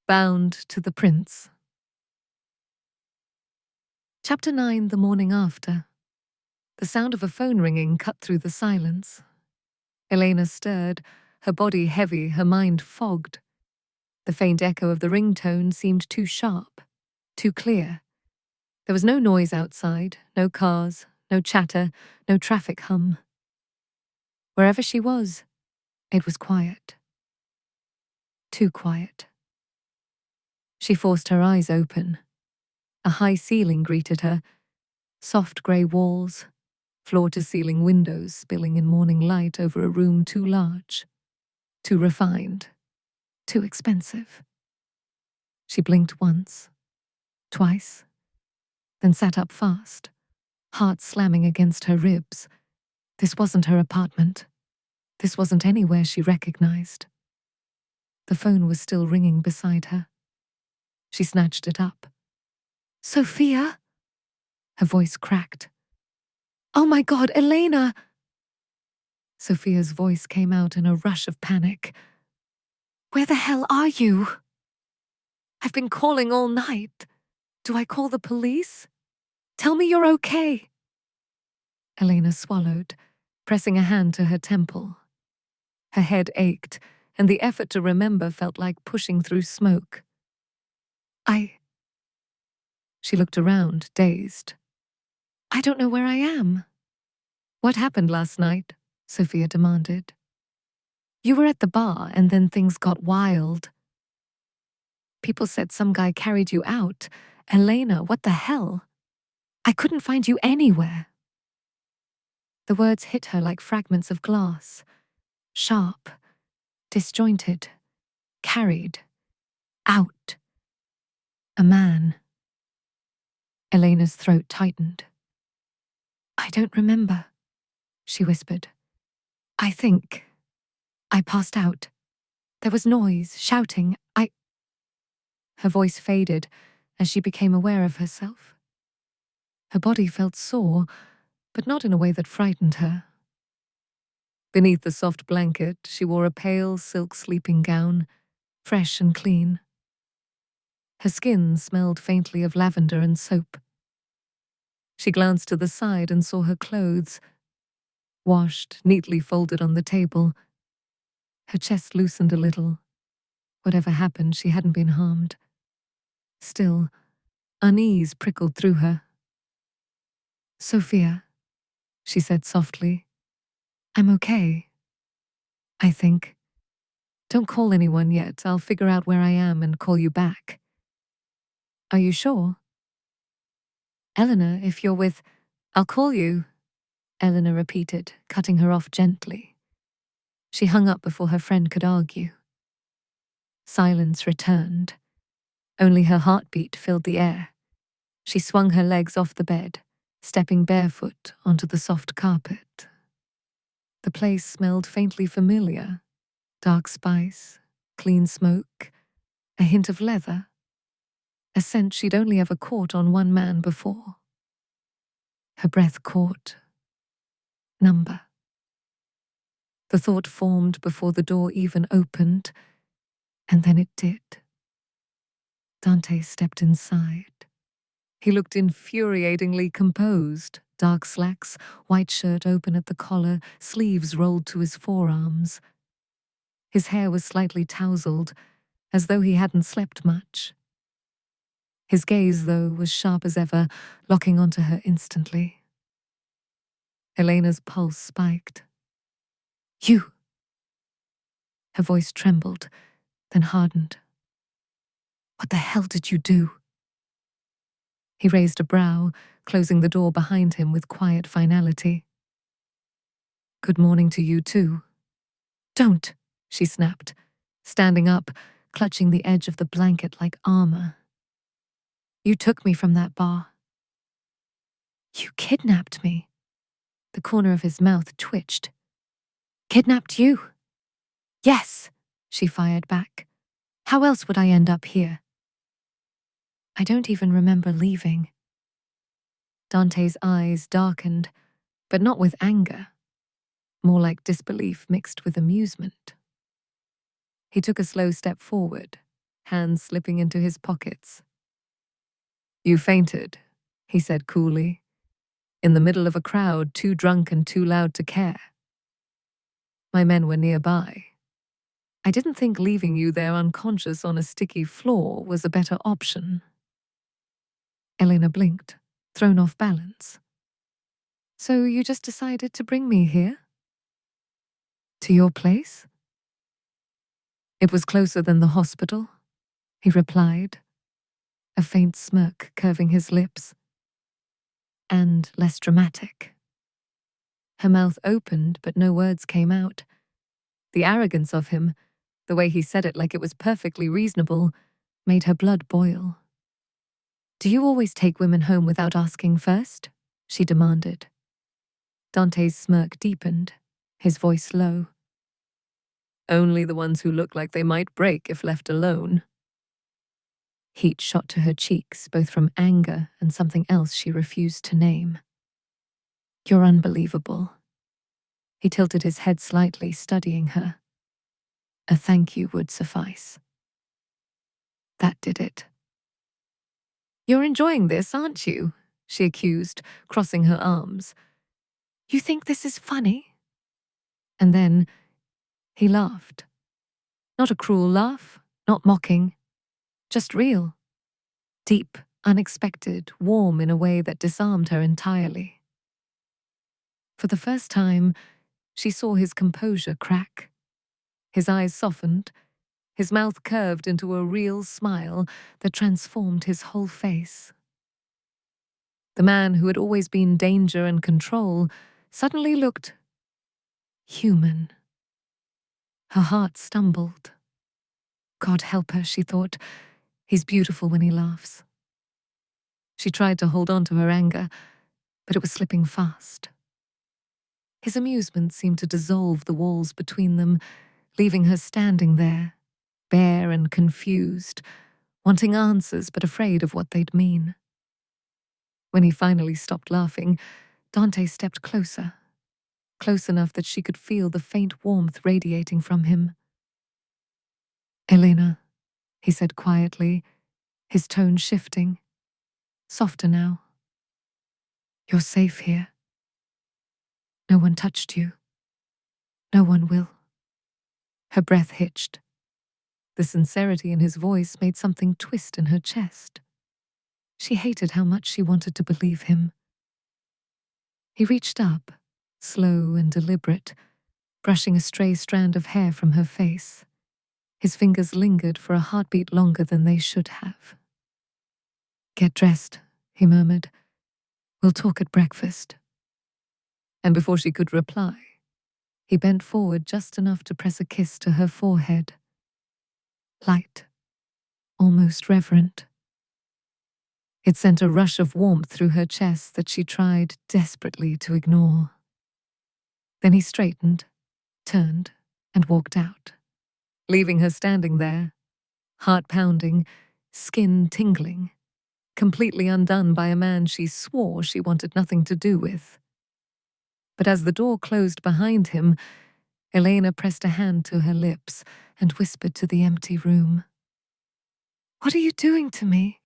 Bound to the Prince. Chapter 9, the morning after. The sound of a phone ringing cut through the silence. Elena stirred, her body heavy, her mind fogged. The faint echo of the ringtone seemed too sharp, too clear. There was no noise outside, no cars, no chatter, no traffic hum. Wherever she was, it was quiet. Too quiet. She forced her eyes open. A high ceiling greeted her, soft grey walls, floor-to-ceiling windows spilling in morning light over a room too large, too refined, too expensive. She blinked once, twice, then sat up fast, heart slamming against her ribs. This wasn't her apartment. This wasn't anywhere she recognized. The phone was still ringing beside her. She snatched it up. "Sophia?" Her voice cracked. "Oh my God, Elena!" Sophia's voice came out in a rush of panic. "Where the hell are you? I've been calling all night. Do I call the police? Tell me you're okay." Elena swallowed, pressing a hand to her temple. Her head ached, and the effort to remember felt like pushing through smoke. She looked around, dazed. "I don't know where I am." "What happened last night?" Sophia demanded. "You were at the bar, and then things got wild. People said some guy carried you out. Elena, what the hell? I couldn't find you anywhere." The words hit her like fragments of glass, sharp, disjointed, carried, out. A man. Elena's throat tightened. "I don't remember," she whispered. "I think I passed out. There was noise, shouting. Her voice faded as she became aware of herself. Her body felt sore, but not in a way that frightened her. Beneath the soft blanket, she wore a pale silk sleeping gown, fresh and clean. Her skin smelled faintly of lavender and soap. She glanced to the side and saw her clothes, washed, neatly folded on the table. Her chest loosened a little. Whatever happened, she hadn't been harmed. Still, unease prickled through her. "Sophia," she said softly, "I'm okay. I think. Don't call anyone yet. I'll figure out where I am and call you back." "Are you sure?" "Elena, if you're with—" "I'll call you," Elena repeated, cutting her off gently. She hung up before her friend could argue. Silence returned. Only her heartbeat filled the air. She swung her legs off the bed, stepping barefoot onto the soft carpet. The place smelled faintly familiar. Dark spice, clean smoke, a hint of leather. A scent she'd only ever caught on one man before. Her breath caught. Number. The thought formed before the door even opened, and then it did. Dante stepped inside. He looked infuriatingly composed, dark slacks, white shirt open at the collar, sleeves rolled to his forearms. His hair was slightly tousled, as though he hadn't slept much. His gaze, though, was sharp as ever, locking onto her instantly. Elena's pulse spiked. "You!" Her voice trembled, then hardened. "What the hell did you do?" He raised a brow, closing the door behind him with quiet finality. "Good morning to you, too." "Don't," she snapped, standing up, clutching the edge of the blanket like armor. "You took me from that bar." "You kidnapped me." The corner of his mouth twitched. "Kidnapped you?" "Yes," she fired back. "How else would I end up here?" "I don't even remember leaving." Dante's eyes darkened, but not with anger. More like disbelief mixed with amusement. He took a slow step forward, hands slipping into his pockets. "You fainted," he said coolly, "in the middle of a crowd too drunk and too loud to care. My men were nearby. I didn't think leaving you there unconscious on a sticky floor was a better option." Elena blinked, thrown off balance. "So you just decided to bring me here? To your place?" "It was closer than the hospital," he replied, a faint smirk curving his lips. "And less dramatic." Her mouth opened, but no words came out. The arrogance of him, the way he said it like it was perfectly reasonable, made her blood boil. "Do you always take women home without asking first?" she demanded. Dante's smirk deepened, his voice low. "Only the ones who look like they might break if left alone." Heat shot to her cheeks, both from anger and something else she refused to name. "You're unbelievable." He tilted his head slightly, studying her. "A thank you would suffice." That did it. "You're enjoying this, aren't you?" she accused, crossing her arms. "You think this is funny?" And then he laughed. Not a cruel laugh, not mocking, just real. Deep, unexpected, warm in a way that disarmed her entirely. For the first time, she saw his composure crack. His eyes softened, his mouth curved into a real smile that transformed his whole face. The man who had always been danger and control suddenly looked human. Her heart stumbled. God help her, she thought. He's beautiful when he laughs. She tried to hold on to her anger, but it was slipping fast. His amusement seemed to dissolve the walls between them, leaving her standing there, bare and confused, wanting answers but afraid of what they'd mean. When he finally stopped laughing, Dante stepped closer, close enough that she could feel the faint warmth radiating from him. "Elena," he said quietly, his tone shifting, softer now. "You're safe here. No one touched you. No one will." Her breath hitched. The sincerity in his voice made something twist in her chest. She hated how much she wanted to believe him. He reached up, slow and deliberate, brushing a stray strand of hair from her face. His fingers lingered for a heartbeat longer than they should have. "Get dressed," he murmured. "We'll talk at breakfast." And before she could reply, he bent forward just enough to press a kiss to her forehead. Light, almost reverent. It sent a rush of warmth through her chest that she tried desperately to ignore. Then he straightened, turned, and walked out, leaving her standing there, heart pounding, skin tingling, completely undone by a man she swore she wanted nothing to do with. But as the door closed behind him, Elena pressed a hand to her lips and whispered to the empty room, "What are you doing to me?"